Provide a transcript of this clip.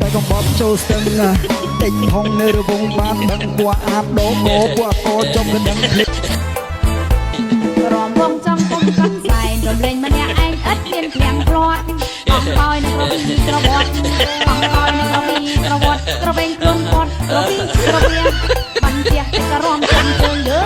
តែកំបប់ចូលស្ទឹងដេញហងនៅរវងបានដឹងគួអាបដោគោគួកោចុំកណ្ដឹងភ្លេចរំវងចង់គុំកាត់សែងរំលែងម្នាក់ឯងឥតមានក្លៀងព្រាត់អំបោយនៅក្រវីក្រវត្តអំបោយនៅក្រវីក្រវត្តក្រវែងខ្លួនគាត់ក្រវីក្រវាបាញ់ជះក៏រំចាំជើងលើ